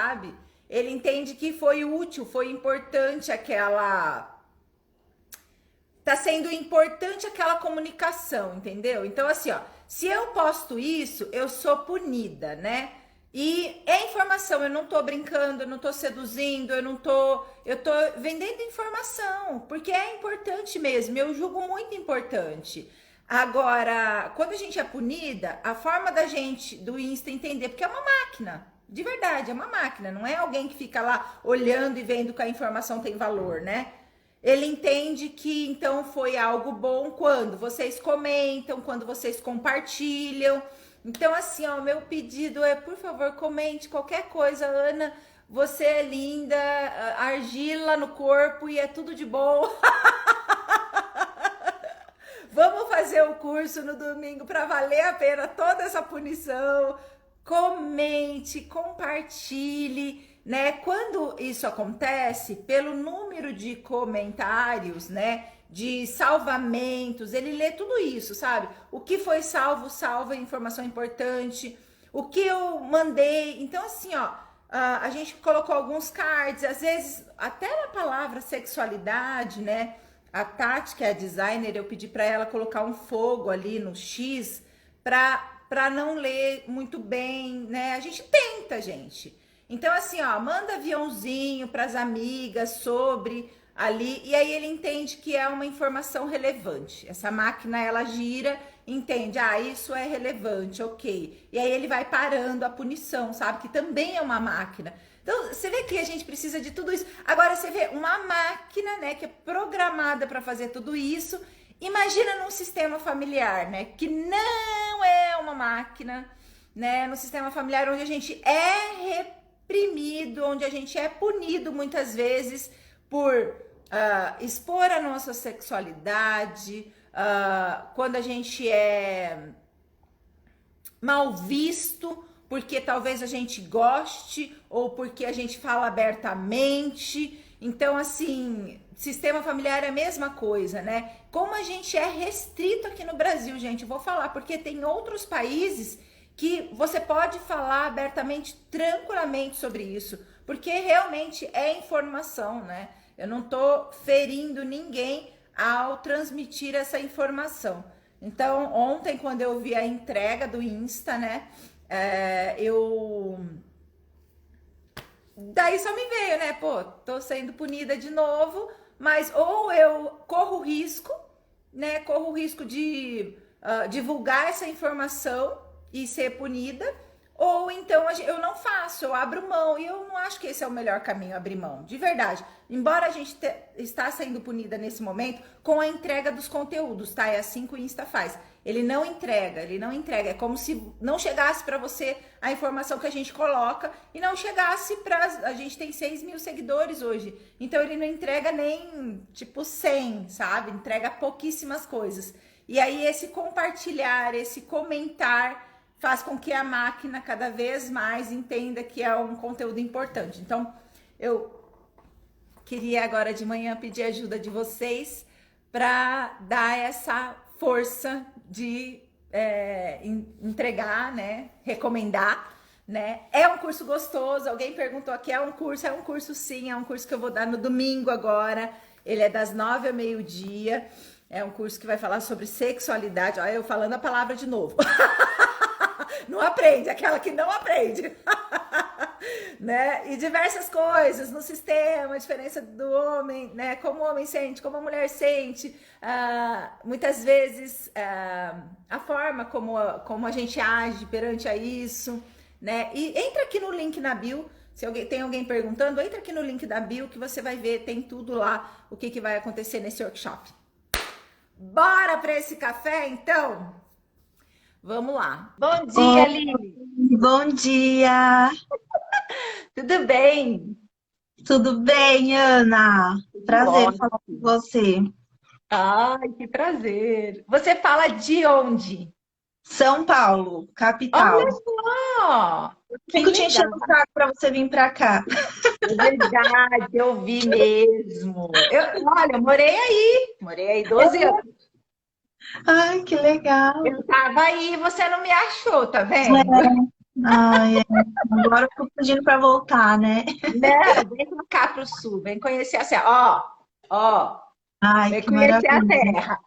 sabe? Ele entende que foi útil, foi importante aquela... Tá sendo importante aquela comunicação, entendeu? Então, assim, ó, se eu posto isso, eu sou punida, né? E é informação, eu não tô brincando, eu não tô seduzindo, eu tô vendendo informação, porque é importante mesmo, eu julgo muito importante. Agora, quando a gente é punida, a forma da gente, do Insta, entender, porque é uma máquina, de verdade, é uma máquina, não é alguém que fica lá olhando e vendo que a informação tem valor, né? Ele entende que então foi algo bom quando vocês comentam, quando vocês compartilham. Então, assim, ó, o meu pedido é, por favor, comente qualquer coisa, Ana. Você é linda, argila no corpo e é tudo de bom. Vamos fazer o curso no domingo para valer a pena toda essa punição. Comente, compartilhe, né? Quando isso acontece, pelo número de comentários, né? De salvamentos, ele lê tudo isso, sabe? O que foi salvo, salva informação importante. O que eu mandei. Então, assim, ó, a gente colocou alguns cards, às vezes até na palavra sexualidade, né? A Tati, que é a designer, eu pedi para ela colocar um fogo ali no X para não ler muito bem, né? A gente tenta, gente. Então, assim, ó, manda aviãozinho para as amigas sobre ali, e aí ele entende que é uma informação relevante. Essa máquina, ela gira, entende, isso é relevante, ok. E aí ele vai parando a punição, sabe? Que também é uma máquina. Então, você vê que a gente precisa de tudo isso. Agora, você vê uma máquina, né, que é programada para fazer tudo isso. Imagina num sistema familiar, né, que não é uma máquina, né, no sistema familiar onde a gente é reprimido, onde a gente é punido muitas vezes por expor a nossa sexualidade, quando a gente é mal visto, porque talvez a gente goste ou porque a gente fala abertamente. Então, assim, sistema familiar é a mesma coisa, né? Como a gente é restrito aqui no Brasil, gente, eu vou falar, porque tem outros países que você pode falar abertamente, tranquilamente sobre isso, porque realmente é informação, né? Eu não tô ferindo ninguém ao transmitir essa informação. Então, ontem, quando eu vi a entrega do Insta, né? Daí só me veio, né? Pô, tô sendo punida de novo, mas ou eu corro risco, né? Corro o risco de divulgar essa informação e ser punida, ou então eu não faço, eu abro mão, e eu não acho que esse é o melhor caminho, abrir mão, de verdade. Embora a gente está sendo punida nesse momento com a entrega dos conteúdos, tá? É assim que o Insta faz. Ele não entrega. É como se não chegasse para você a informação que a gente coloca e não chegasse para... A gente tem 6 mil seguidores hoje, então ele não entrega nem, tipo, 100, sabe? Entrega pouquíssimas coisas. E aí esse compartilhar, esse comentar faz com que a máquina cada vez mais entenda que é um conteúdo importante. Então, eu queria agora de manhã pedir ajuda de vocês para dar essa força de entregar, né? Recomendar, né? É um curso gostoso. Alguém perguntou aqui, é um curso sim, é um curso que eu vou dar no domingo agora. Ele é das 9 ao meio-dia. É um curso que vai falar sobre sexualidade. Olha, eu falando a palavra de novo. Não aprende, aquela que não aprende. Né? E diversas coisas no sistema, a diferença do homem, né? Como o homem sente, como a mulher sente, muitas vezes a forma como a gente age perante a isso, né? E entra aqui no link na bio, se tem alguém perguntando, entra aqui no link da bio que você vai ver, tem tudo lá, o que vai acontecer nesse workshop. Bora para esse café, então? Vamos lá. Bom dia, Lili. Bom dia. Tudo bem? Tudo bem, Ana? Prazer Ótimo. falar com você. Ai, que prazer. Você fala de onde? São Paulo, capital. Olha só! Que Fico te legal. enchendo o saco para você vir para cá. É verdade, eu vi mesmo. Olha, eu morei aí 12 anos. Ai, que legal. Eu tava aí e você não me achou, tá vendo? Ai, agora eu tô pedindo para voltar, né? Não, vem cá pro sul, vem conhecer a serra. Ó, Ai, vem que conhecer a maravilha. terra.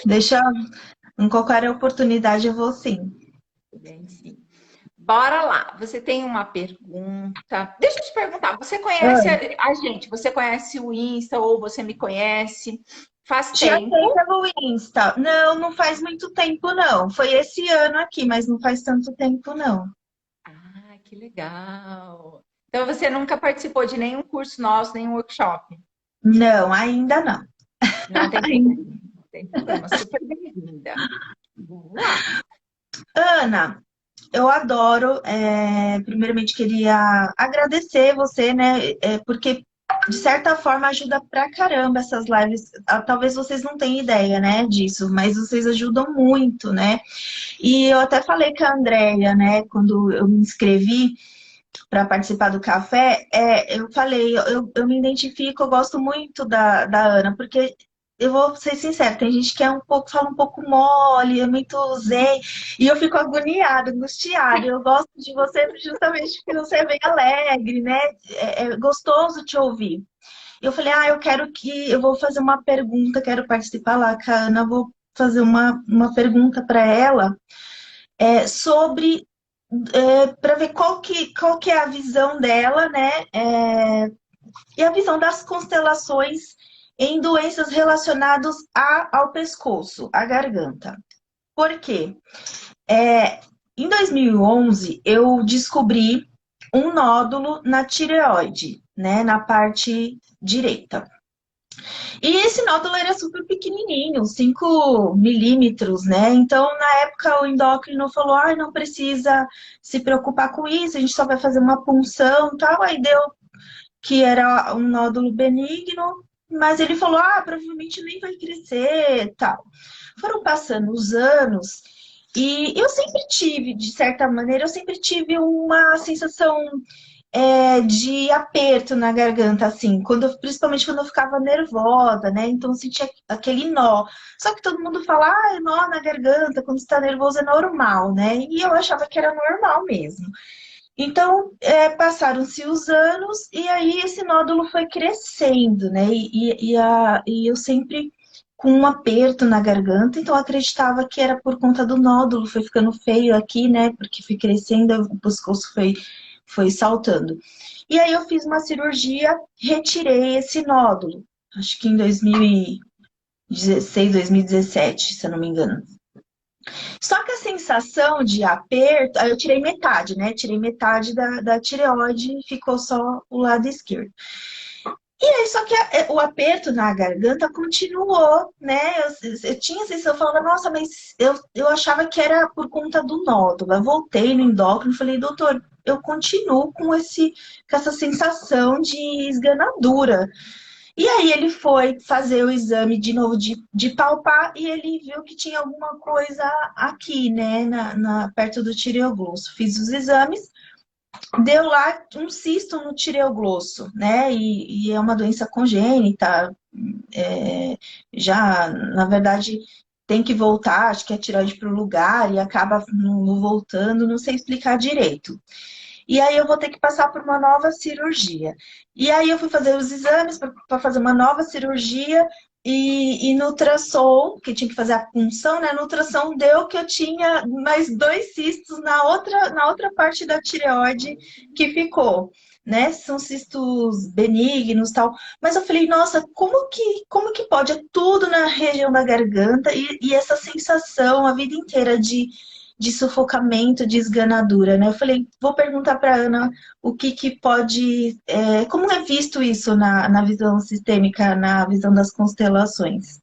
Deixa, em qualquer oportunidade eu vou sim. Bem, sim. Bora lá. Você tem uma pergunta? Deixa eu te perguntar. Você conhece Ah, a gente? Você conhece o Insta ou você me conhece? Faz te achei tempo? pelo Insta. Não, não faz muito tempo, não. Foi esse ano aqui, mas não faz tanto tempo, não. Ah, que legal. Então você nunca participou de nenhum curso nosso, nenhum workshop? Não, ainda não. Não tem Ainda. problema. Não tem problema. Super bem-vinda. Vamos lá. Ana, eu adoro. Primeiramente, queria agradecer você, né? Porque, de certa forma, ajuda pra caramba essas lives. Talvez vocês não tenham ideia, né, disso, mas vocês ajudam muito, né? E eu até falei com a Andrea, né, quando eu me inscrevi para participar do café, eu falei, eu me identifico, eu gosto muito da Ana, porque eu vou ser sincera, tem gente que é um pouco, fala um pouco mole, é muito zen, e eu fico agoniada, angustiada. Eu gosto de você justamente porque você é bem alegre, né? É gostoso te ouvir. Eu falei, eu quero eu vou fazer uma pergunta, quero participar lá com a Ana, vou fazer uma pergunta para ela sobre para ver qual que é a visão dela, né? E a visão das constelações em doenças relacionadas ao pescoço, à garganta. Por quê? Em 2011, eu descobri um nódulo na tireoide, né? Na parte direita. E esse nódulo era super pequenininho, 5 milímetros, né? Então, na época, o endócrino falou: não precisa se preocupar com isso, a gente só vai fazer uma punção e tal. Aí deu que era um nódulo benigno, mas ele falou: provavelmente nem vai crescer tal. Foram passando os anos e eu sempre tive, de certa maneira, eu sempre tive uma sensação de aperto na garganta, assim, principalmente quando eu ficava nervosa, né? Então eu sentia aquele nó. Só que todo mundo fala, é nó na garganta, quando está nervoso é normal, né? E eu achava que era normal mesmo. Então, passaram-se os anos e aí esse nódulo foi crescendo, né? E eu sempre com um aperto na garganta, então eu acreditava que era por conta do nódulo, foi ficando feio aqui, né? Porque foi crescendo, o pescoço foi saltando. E aí eu fiz uma cirurgia, retirei esse nódulo, acho que em 2016, 2017, se eu não me engano. Só que a sensação de aperto, aí eu tirei metade, né? Tirei metade da tireoide e ficou só o lado esquerdo. E aí, só que o aperto na garganta continuou, né? Eu tinha a sensação, eu falava, nossa, mas eu achava que era por conta do nódulo. Eu voltei no endócrino e falei, doutor, eu continuo com essa sensação de esganadura. E aí ele foi fazer o exame de novo de palpar e ele viu que tinha alguma coisa aqui, né, perto do tireoglosso. Fiz os exames, deu lá um cisto no tireoglosso, né, e é uma doença congênita, já, na verdade, tem que voltar, acho que é tireoide para o lugar e acaba não voltando, não sei explicar direito. E aí eu vou ter que passar por uma nova cirurgia. E aí eu fui fazer os exames para fazer uma nova cirurgia e no ultrassom, que tinha que fazer a punção, né? No ultrassom deu que eu tinha mais 2 cistos na outra parte da tireoide que ficou. Né? São cistos benignos tal. Mas eu falei, nossa, como que pode? É tudo na região da garganta e essa sensação a vida inteira de sufocamento, de esganadura, né? Eu falei, vou perguntar para Ana o que pode, como é visto isso na visão sistêmica, na visão das constelações.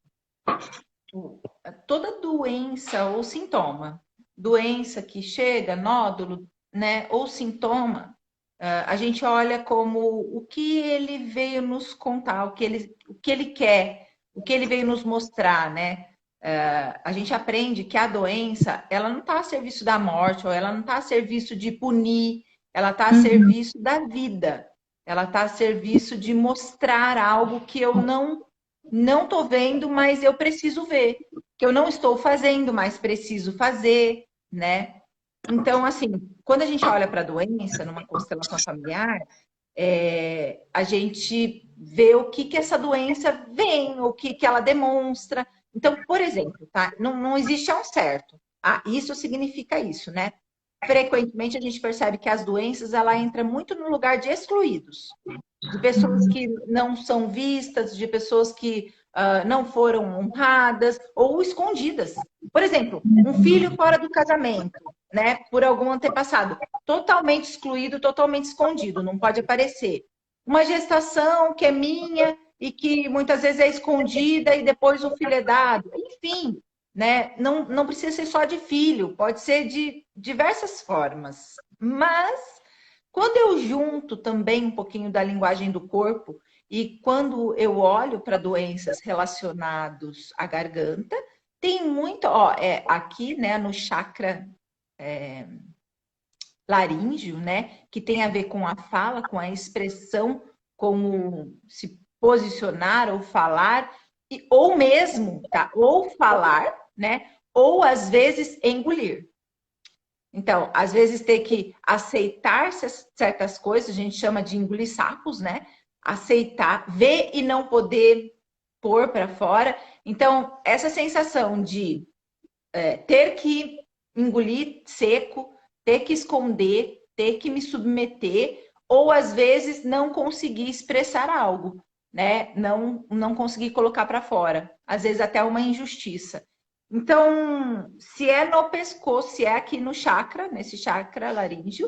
Toda doença ou sintoma, doença que chega, nódulo, né, ou sintoma, a gente olha como o que ele veio nos contar, o que ele quer, o que ele veio nos mostrar, né? A gente aprende que a doença, ela não está a serviço da morte, ou ela não está a serviço de punir, ela está a Uhum. serviço da vida. Ela está a serviço de mostrar algo que eu não estou vendo, mas eu preciso ver. Que eu não estou fazendo, mas preciso fazer, né? Então, assim, quando a gente olha para a doença numa constelação familiar, a gente vê o que essa doença vem, o que ela demonstra. Então, por exemplo, tá? Não existe um certo. Ah, isso significa isso, né? Frequentemente a gente percebe que as doenças ela entra muito no lugar de excluídos, de pessoas que não são vistas, de pessoas que não foram honradas ou escondidas. Por exemplo, um filho fora do casamento, né, por algum antepassado, totalmente excluído, totalmente escondido, não pode aparecer. Uma gestação que é minha e que muitas vezes é escondida e depois o filho é dado. Enfim, né? Não precisa ser só de filho, pode ser de diversas formas. Mas quando eu junto também um pouquinho da linguagem do corpo e quando eu olho para doenças relacionadas à garganta, tem muito, ó, aqui, né, no chakra laríngeo, né, que tem a ver com a fala, com a expressão, com o se posicionar ou falar, ou mesmo, tá, ou falar, né, ou às vezes engolir. Então, às vezes ter que aceitar certas coisas, a gente chama de engolir sapos, né? Aceitar, ver e não poder pôr para fora. Então, essa sensação de ter que engolir seco, ter que esconder, ter que me submeter, ou às vezes não conseguir expressar algo, né? Não conseguir colocar para fora. Às vezes até uma injustiça. Então, se é no pescoço, se é aqui no chakra, nesse chakra laríngeo,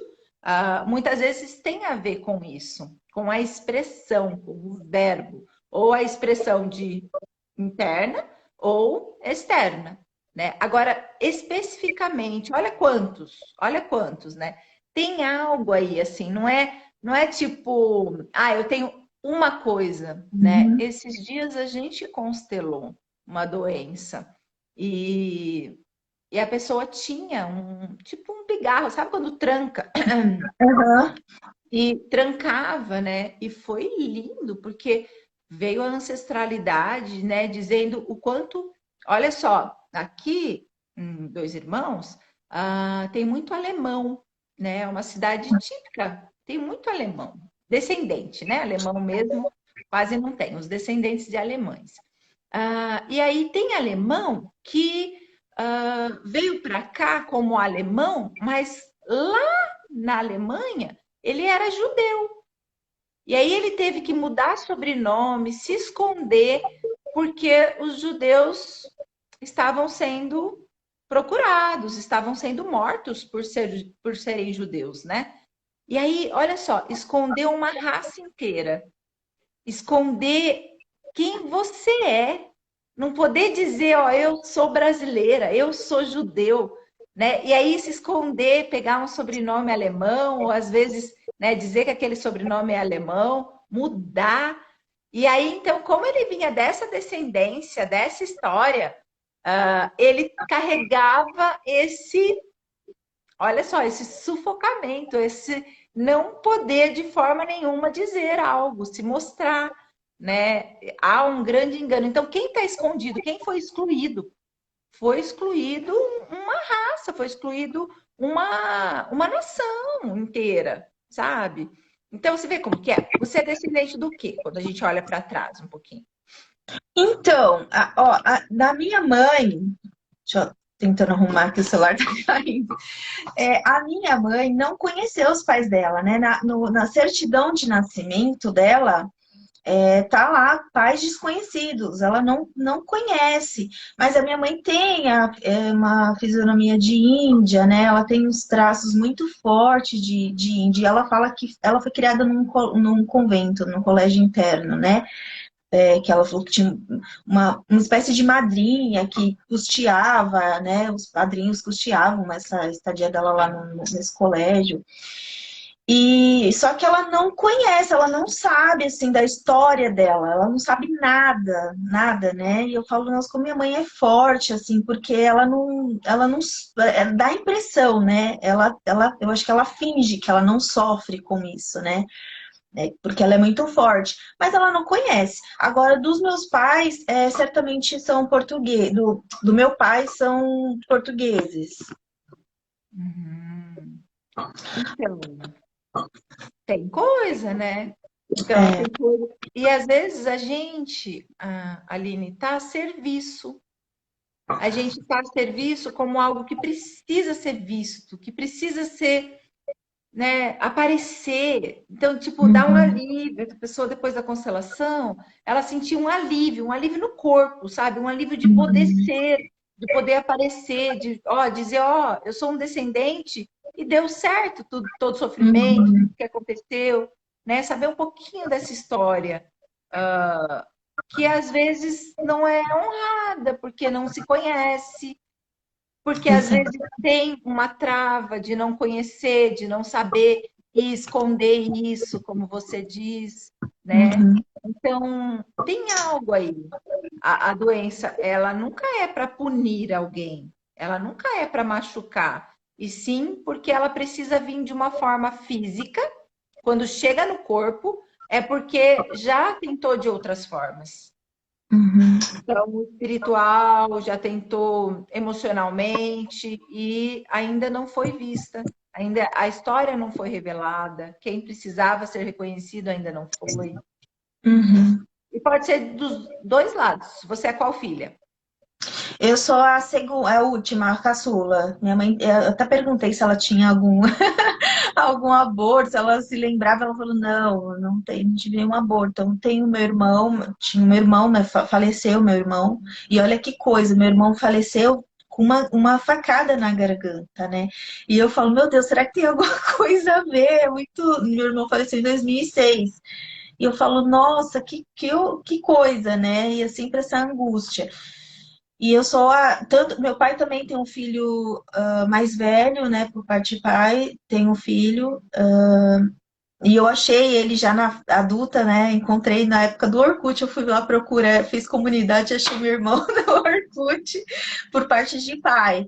muitas vezes tem a ver com isso, com a expressão, com o verbo, ou a expressão de interna ou externa, né? Agora, especificamente, olha quantos, né? Tem algo aí assim, não é tipo, eu tenho uma coisa, né? Uhum. Esses dias a gente constelou uma doença e, e a pessoa tinha tipo um pigarro, sabe quando tranca? Aham. E trancava, né? E foi lindo, porque veio a ancestralidade, né? Dizendo o quanto, olha só, aqui em Dois Irmãos, tem muito alemão, né? É uma cidade típica, tem muito alemão, descendente, né? Alemão mesmo, quase não tem, os descendentes de alemães. E aí tem alemão que veio para cá como alemão, mas lá na Alemanha ele era judeu. E aí ele teve que mudar sobrenome, se esconder, porque os judeus estavam sendo procurados, estavam sendo mortos por serem judeus, né? E aí, olha só, esconder uma raça inteira, esconder quem você é, não poder dizer, ó, eu sou brasileira, eu sou judeu, né? E aí se esconder, pegar um sobrenome alemão, ou às vezes, né, dizer que aquele sobrenome é alemão, mudar. E aí, então, como ele vinha dessa descendência, dessa história, ele carregava olha só, esse sufocamento, esse não poder de forma nenhuma dizer algo, se mostrar, né? Há um grande engano. Então, quem está escondido, quem foi excluído? Foi excluído uma raça, foi excluído uma nação inteira, sabe? Então, você vê como que é. Você é descendente do quê? Quando a gente olha para trás um pouquinho. Então, da minha mãe, deixa eu tentando arrumar que o celular tá caindo. A minha mãe não conheceu os pais dela, né? Na certidão de nascimento dela, tá lá, pais desconhecidos, ela não conhece. Mas a minha mãe tem uma fisionomia de índia, né? Ela tem uns traços muito fortes de índia. Ela fala que ela foi criada num convento, num colégio interno, né? Que ela falou que tinha uma espécie de madrinha que custeava, né? Os padrinhos custeavam essa estadia dela lá nesse colégio. E só que ela não conhece, ela não sabe assim da história dela, ela não sabe nada, nada, né? E eu falo, nossa, como minha mãe é forte, assim, porque ela não dá a impressão, né? Eu acho que ela finge que ela não sofre com isso, né? Porque ela é muito forte, mas ela não conhece. Agora, dos meus pais, certamente são portugueses, do meu pai são portugueses. Uhum. Então, tem coisa, né? Então, É. tem coisa. E às vezes a gente, Aline, está a serviço. A gente está a serviço como algo que precisa ser visto, que precisa ser, né, aparecer. Então, tipo, dá um Uhum. alívio. A pessoa, depois da constelação, ela sentiu um alívio no corpo, sabe? Um alívio de poder Uhum. ser, de poder aparecer, de, ó, dizer, ó, eu sou um descendente e deu certo tudo, todo sofrimento, tudo Uhum. que aconteceu, né? Saber um pouquinho dessa história, que às vezes não é honrada, porque não se conhece, porque às Exato. vezes tem uma trava de não conhecer, de não saber e esconder isso, como você diz, né? Uhum. Então, tem algo aí. A doença, ela nunca é para punir alguém, ela nunca é para machucar, e sim porque ela precisa vir de uma forma física, quando chega no corpo, é porque já tentou de outras formas. Uhum. Então, o espiritual já tentou emocionalmente e ainda não foi vista. Ainda a história não foi revelada. Quem precisava ser reconhecido ainda não foi. Uhum. E pode ser dos dois lados. Você é qual filha? Eu sou a segunda, a última, a caçula. Minha mãe, eu até perguntei se ela tinha algum, algum aborto, se ela se lembrava, ela falou, não, não tem, não tive nenhum aborto. Então, tenho meu irmão, tinha um meu irmão, né, faleceu meu irmão, e olha que coisa, meu irmão faleceu com uma facada na garganta, né? E eu falo, meu Deus, será que tem alguma coisa a ver? É muito... Meu irmão faleceu em 2006. E eu falo, nossa, que coisa, né? E é sempre essa angústia. E eu sou a. Tanto, meu pai também tem um filho mais velho, né? Por parte de pai, tem um filho. E eu achei ele já na adulta, né? Encontrei na época do Orkut, eu fui lá procurar, fiz comunidade, achei meu irmão no Orkut por parte de pai.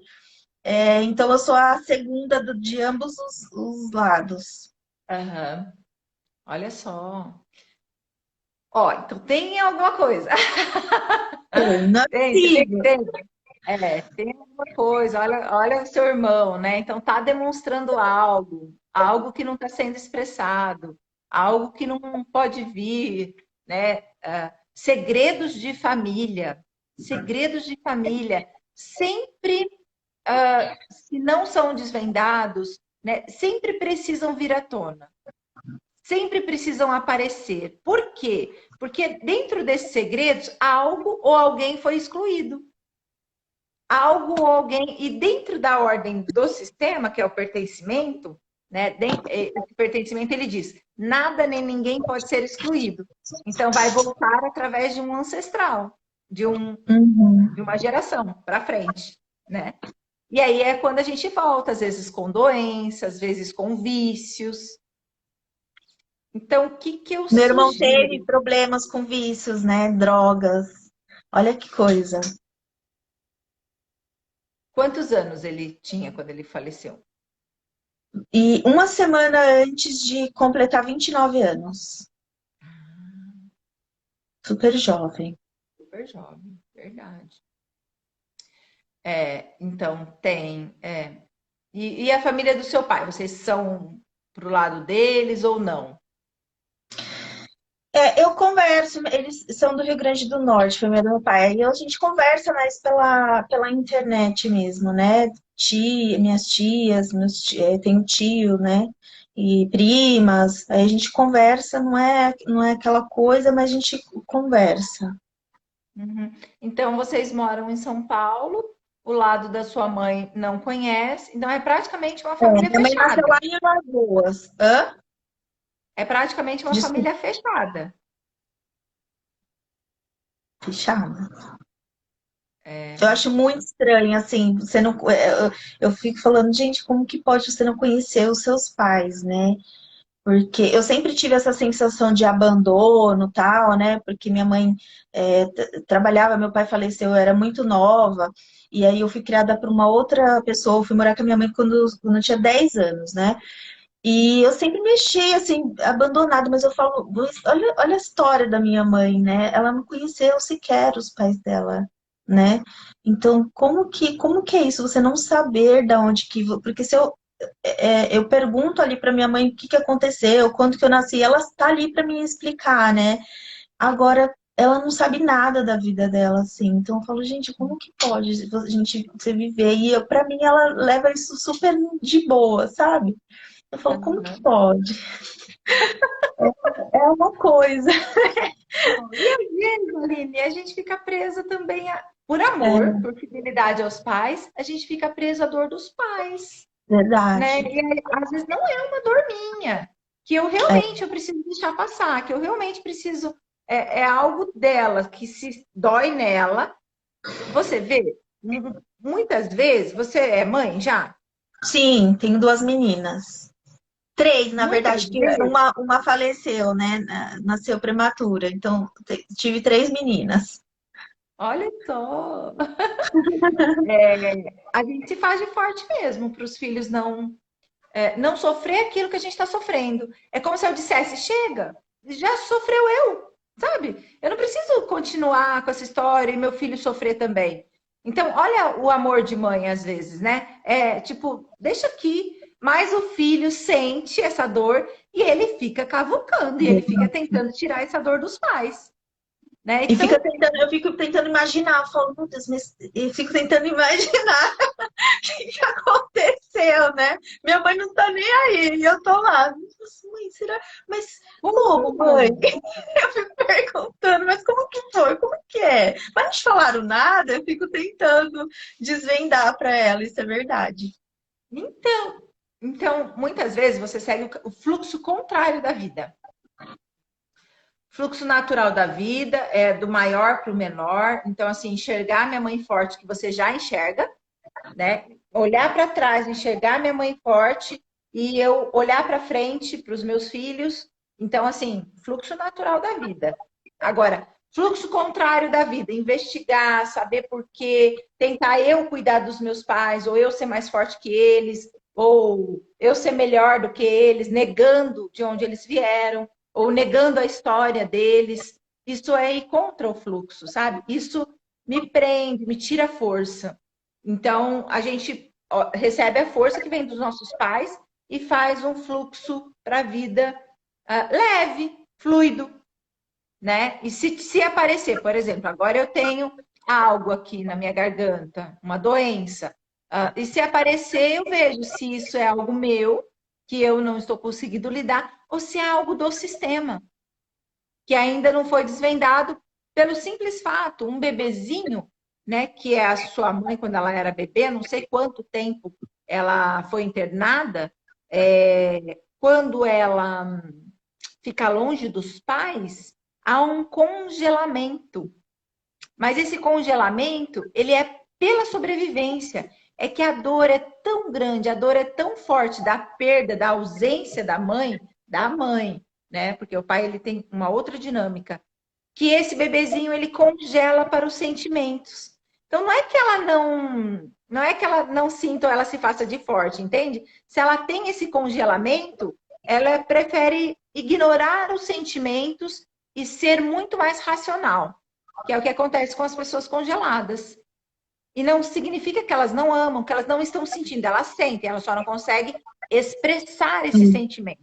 Então eu sou a segunda de ambos os lados. Aham. Olha só. Ó, então tem alguma coisa. Não é possível. Tem alguma coisa. Olha o seu irmão, né? Então tá demonstrando algo, algo que não está sendo expressado, algo que não pode vir, né? Segredos de família, segredos de família, sempre, se não são desvendados, né? Sempre precisam vir à tona, sempre precisam aparecer. Por quê? Porque dentro desses segredos, algo ou alguém foi excluído, algo ou alguém, e dentro da ordem do sistema, que é o pertencimento, né? Esse pertencimento ele diz: nada nem ninguém pode ser excluído. Então vai voltar através de um ancestral, de, um, Uhum. de uma geração para frente, né? E aí é quando a gente volta, às vezes com doenças, às vezes com vícios. Então, o que que eu Meu irmão teve sugiro? problemas com vícios, né? Drogas. Olha que coisa. Quantos anos ele tinha quando ele faleceu? E uma semana antes de completar 29 anos. Super jovem. Super jovem, verdade. Então tem. E a família do seu pai? Vocês são pro lado deles ou não? Eu converso, eles são do Rio Grande do Norte, família do meu pai. E a gente conversa mais pela internet mesmo, né? Minhas tias, tenho tio, né? E primas. Aí a gente conversa, não é aquela coisa, mas a gente conversa. Uhum. Então vocês moram em São Paulo, o lado da sua mãe não conhece, então é praticamente uma família Minha mãe nasceu fechada. lá em Alagoas. Hã? É praticamente uma Desculpa, família fechada. fechada. Eu É. acho muito estranho, assim, você não. Eu fico falando, gente, como que pode você não conhecer os seus pais, né? Porque eu sempre tive essa sensação de abandono, tal, né? Porque minha mãe trabalhava, meu pai faleceu, eu era muito nova, e aí eu fui criada por uma outra pessoa, eu fui morar com a minha mãe quando eu tinha 10 anos, né? E eu sempre me achei, assim, abandonada, mas eu falo, olha a história da minha mãe, né? Ela não conheceu sequer os pais dela, né? Então, como que é isso? Você não saber da onde que... Porque se eu, eu pergunto ali para minha mãe o que que aconteceu, quando que eu nasci, ela está ali para me explicar, né? Agora, ela não sabe nada da vida dela, assim. Então, eu falo, gente, como que pode a gente você viver? E eu, para mim, ela leva isso super de boa, sabe? Eu falo, como que Aham. pode? É uma coisa. E às vezes, Aline, a gente fica presa também por amor, É por fidelidade aos pais, a gente fica preso à dor dos pais, né? verdade. E aí, às vezes não é uma dor minha, que eu É, realmente eu preciso deixar passar, que eu realmente preciso, é algo dela, que se dói nela. Você vê, muitas vezes, você é mãe já? sim, tenho duas meninas. Três, na Muitas verdade, que vezes, uma faleceu, né? Nasceu prematura. Então, tive três meninas. olha só, a gente se faz de forte mesmo para os filhos não sofrer aquilo que a gente está sofrendo. É como se eu dissesse, chega, já sofreu eu, sabe? Eu não preciso continuar com essa história e meu filho sofrer também. Então, olha o amor de mãe às vezes, né? É tipo, deixa aqui, mas o filho sente essa dor e ele fica cavucando e ele fica tentando tirar essa dor dos pais, né? E fica Então, tentando, eu fico tentando imaginar, eu falo, meu Deus, mas eu fico tentando imaginar o que aconteceu, né? Minha mãe não tá nem aí, e eu tô lá. Mãe, será? Mas como, mãe? como? Eu fico perguntando, mas como que foi? Como que é? Mas não te falaram nada, eu fico tentando desvendar pra ela, isso é verdade. Então, muitas vezes você segue o fluxo contrário da vida. Fluxo natural da vida é do maior para o menor. Então, assim, enxergar minha mãe forte, que você já enxerga, né? Olhar para trás, enxergar minha mãe forte e eu olhar para frente para os meus filhos. Então, assim, fluxo natural da vida. Agora, fluxo contrário da vida, investigar, saber por quê, tentar eu cuidar dos meus pais, ou eu ser mais forte que eles, ou eu ser melhor do que eles, negando de onde eles vieram, ou negando a história deles. Isso é ir contra o fluxo, sabe? Isso me prende, me tira força. Então, a gente recebe a força que vem dos nossos pais e faz um fluxo para a vida leve, fluido, né? E se aparecer, por exemplo, agora eu tenho algo aqui na minha garganta, uma doença, e se aparecer, eu vejo se isso é algo meu, que eu não estou conseguindo lidar, ou se é algo do sistema, que ainda não foi desvendado pelo simples fato, um bebezinho, né, que é a sua mãe quando ela era bebê, não sei quanto tempo ela foi internada, quando ela fica longe dos pais, há um congelamento. Mas esse congelamento, ele é pela sobrevivência. É que a dor é tão grande, a dor é tão forte da perda, da ausência da mãe, né? Porque o pai ele tem uma outra dinâmica, que esse bebezinho ele congela para os sentimentos. Então não é que ela não sinta ou ela se faça de forte, entende? Se ela tem esse congelamento, ela prefere ignorar os sentimentos e ser muito mais racional, que é o que acontece com as pessoas congeladas. E não significa que elas não amam, que elas não estão sentindo, elas sentem, elas só não conseguem expressar esse Sim, sentimento.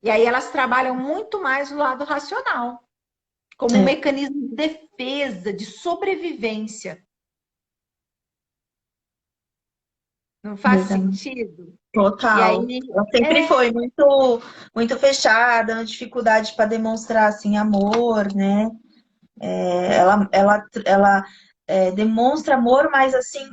E aí elas trabalham muito mais o lado racional como um é mecanismo de defesa, de sobrevivência. Não faz verdade. sentido? E aí, Total. Ela sempre foi muito fechada, na dificuldade para demonstrar assim amor, né? Ela demonstra amor, mas assim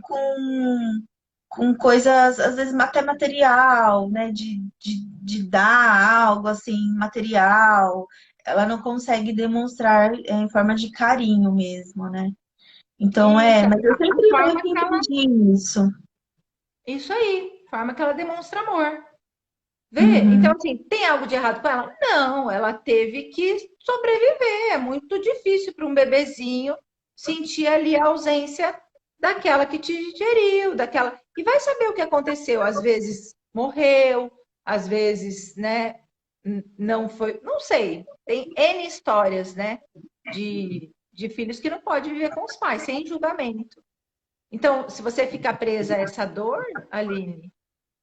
com coisas às vezes até material, né? De dar algo assim material. Ela não consegue demonstrar em forma de carinho mesmo, né? Então isso, mas a eu forma sempre que ela. entendi isso. Isso aí, a forma que ela demonstra amor. Vê? Então, Uhum. assim, tem algo de errado com ela? Não, ela teve que sobreviver. É muito difícil para um bebezinho sentir ali a ausência daquela que te geriu, daquela. E vai saber o que aconteceu. Às vezes morreu, às vezes, né, não foi. Não sei. Tem N histórias, né, de filhos que não podem viver com os pais, sem julgamento. Então, se você fica presa a essa dor, Aline,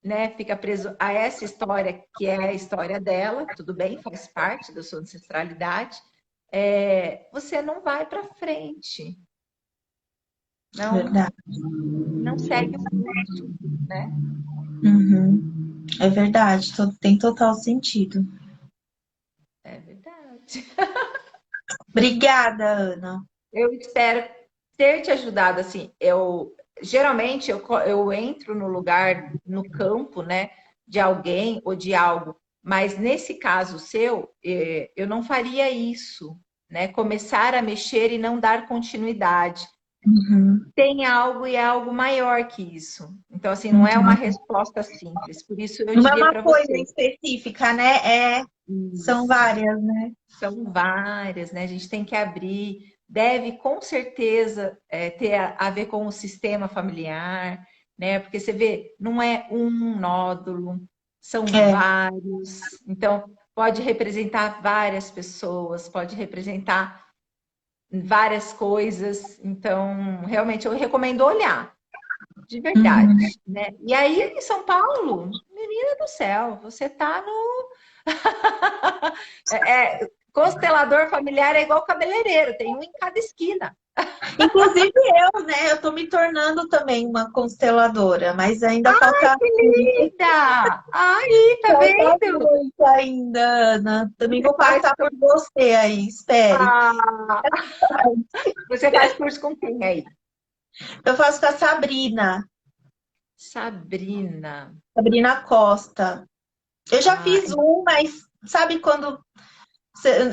né, fica preso a essa história que é a história dela, tudo bem, faz parte da sua ancestralidade, você não vai para frente, não, Verdade. não segue o curso, né? Uhum. É verdade, tem total sentido. É verdade. Obrigada, Ana. Eu espero ter te ajudado, assim, geralmente eu entro no lugar, no campo, né, de alguém ou de algo, mas nesse caso seu, eu não faria isso, né, começar a mexer e não dar continuidade. Uhum. Tem algo e é algo maior que isso. Então, assim, não é uma Uhum. resposta simples. Por isso eu Não é diria uma para coisa você. específica, né? São Isso. várias, né? São várias, né? A gente tem que abrir, deve com certeza ter a ver com o sistema familiar, né? Porque você vê, não é um nódulo, são É. vários. Então, pode representar várias pessoas, pode representar várias coisas. Então, realmente, eu recomendo olhar, de verdade, Uhum. né? E aí, em São Paulo, menina do céu, você tá no constelador familiar é igual cabeleireiro, tem um em cada esquina. Inclusive eu, né? Eu tô me tornando também uma consteladora, mas ainda Que linda! Aí, tá falta vendo? muito ainda, Ana. Também Você vou faz passar por com... você aí, espere. Ah, você faz curso com quem aí? Eu faço com a Sabrina, Sabrina. Sabrina Costa. Eu já Ah, fiz um, mas sabe quando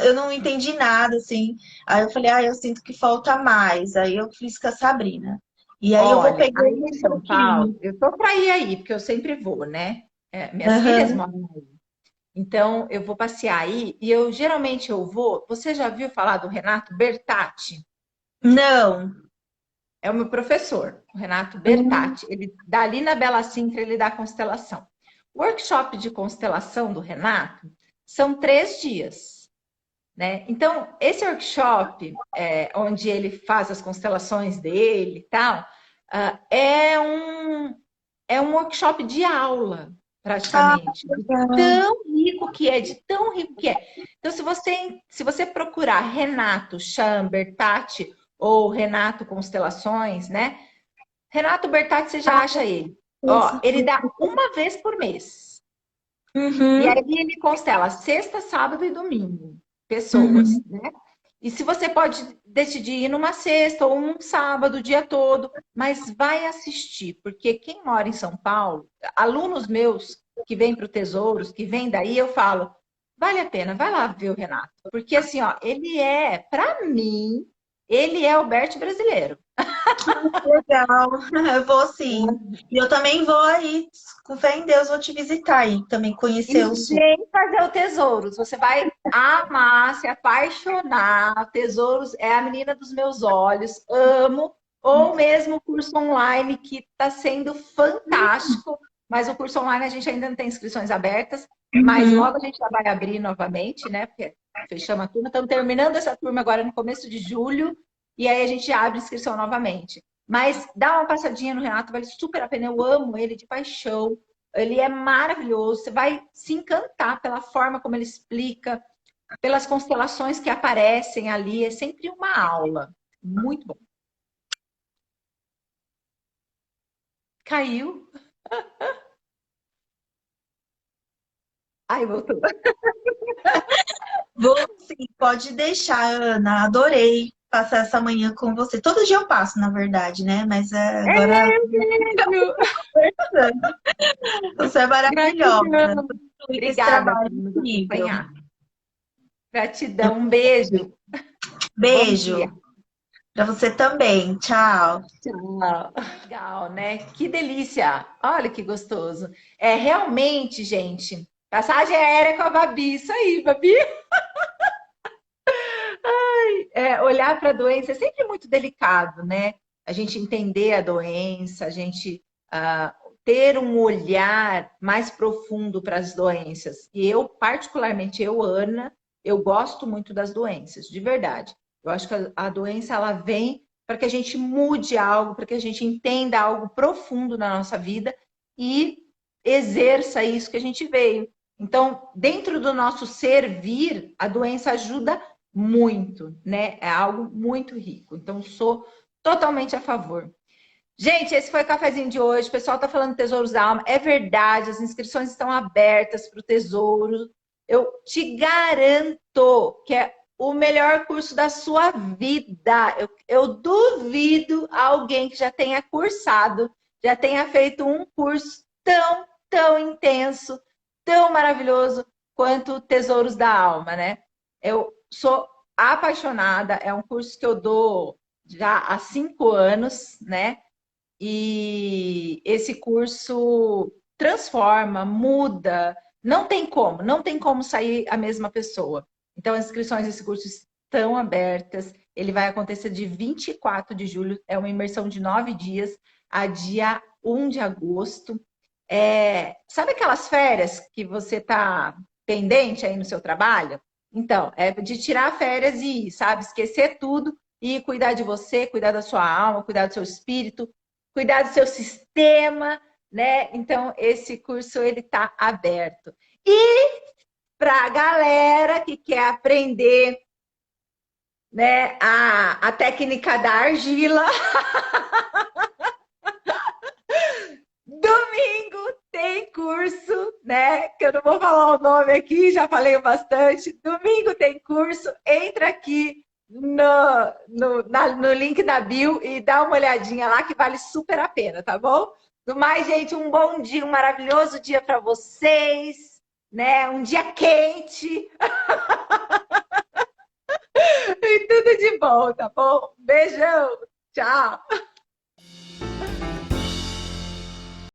eu não entendi nada, assim. Aí eu falei, eu sinto que falta mais. Aí eu fiz com a Sabrina. E aí eu vou olha, pegando aí em um São Paulo, pouquinho. eu tô para ir aí, porque eu sempre vou, né? Minhas filhas Aham. moram aí. Então, eu vou passear aí e eu geralmente eu vou. Você já viu falar do Renato Bertatti? Não. É o meu professor, o Renato Hum. Bertatti. Ele dá ali na Bela Sintra, ele dá constelação. O workshop de constelação do Renato são 3 dias, né? Então, esse workshop, onde ele faz as constelações dele e tal, é um workshop de aula, Ah, praticamente, de legal. tão rico que é, de tão rico que é. Então, se você procurar Renato Chan Bertatti ou Renato Constelações, né? Renato Bertatti, você já acha ele. Ó, Isso. ele dá uma vez por mês. E aí Uhum. ele constela sexta, sábado e domingo, pessoas, Uhum. né? E se você pode decidir ir numa sexta ou um sábado, o dia todo, mas vai assistir, porque quem mora em São Paulo, alunos meus que vêm para o Tesouros, que vêm daí, eu falo, vale a pena, vai lá ver o Renato. Porque assim, ó, para mim, ele é o Bert brasileiro. Legal. Eu vou sim. E eu também vou aí, com fé em Deus, vou te visitar aí, também E conhecer o sul. vem fazer o Tesouros. Você vai amar, se apaixonar. Tesouros é a menina dos meus olhos. Amo. Ou mesmo o curso online, que está sendo fantástico. Mas o curso online a gente ainda não tem inscrições abertas. Mas Uhum. logo a gente já vai abrir novamente, né? Porque fechamos a turma. Estamos terminando essa turma agora no começo de julho. E aí a gente abre inscrição novamente. Mas dá uma passadinha no Renato, vale super a pena. Eu amo ele de paixão. Ele é maravilhoso, você vai se encantar pela forma como ele explica, pelas constelações que aparecem ali, é sempre uma aula. Muito bom. Caiu. Ai, voltou. Vou sim, pode deixar, Ana. Adorei passar essa manhã com você. Todo dia eu passo, na verdade, né? Mas É agora mesmo. você é maravilhosa. Gratidão. Muito esse Obrigada trabalho por nos incrível. acompanhar. Gratidão, um beijo. Bom dia. Beijo para você também. Tchau. Tchau. Legal, né? Que delícia. Olha que gostoso. É realmente, gente, passagem aérea com a Babi. Isso aí, Babi. Olhar para a doença é sempre muito delicado, né? A gente entender a doença, a gente ter um olhar mais profundo para as doenças. E eu, particularmente, Ana, eu gosto muito das doenças, de verdade. Eu acho que a doença ela vem para que a gente mude algo, para que a gente entenda algo profundo na nossa vida e exerça isso que a gente veio. Então, dentro do nosso servir, a doença ajuda muito, né? É algo muito rico. Então, sou totalmente a favor. Gente, esse foi o cafezinho de hoje. O pessoal tá falando Tesouros da Alma. É verdade, as inscrições estão abertas para o Tesouro. Eu te garanto que é o melhor curso da sua vida. Eu duvido alguém que já tenha cursado, já tenha feito um curso tão intenso, tão maravilhoso quanto Tesouros da Alma, né? Eu sou apaixonada, é um curso que eu dou já há 5 anos, né? E esse curso transforma, muda, não tem como sair a mesma pessoa. Então, as inscrições desse curso estão abertas. Ele vai acontecer de 24 de julho, é uma imersão de 9 dias, a dia 1 de agosto. Sabe aquelas férias que você está pendente aí no seu trabalho? Então, é de tirar férias e ir, sabe? Esquecer tudo e cuidar de você, cuidar da sua alma, cuidar do seu espírito, cuidar do seu sistema, né? Então, esse curso ele está aberto. E para a galera que quer aprender, né, a técnica da argila, domingo tem curso, né? Que eu não vou falar o nome aqui, já falei bastante. Domingo tem curso, entra aqui no link da bio e dá uma olhadinha lá que vale super a pena, tá bom? No mais, gente, um bom dia, um maravilhoso dia para vocês, né? Um dia quente e tudo de bom, tá bom? Beijão, tchau!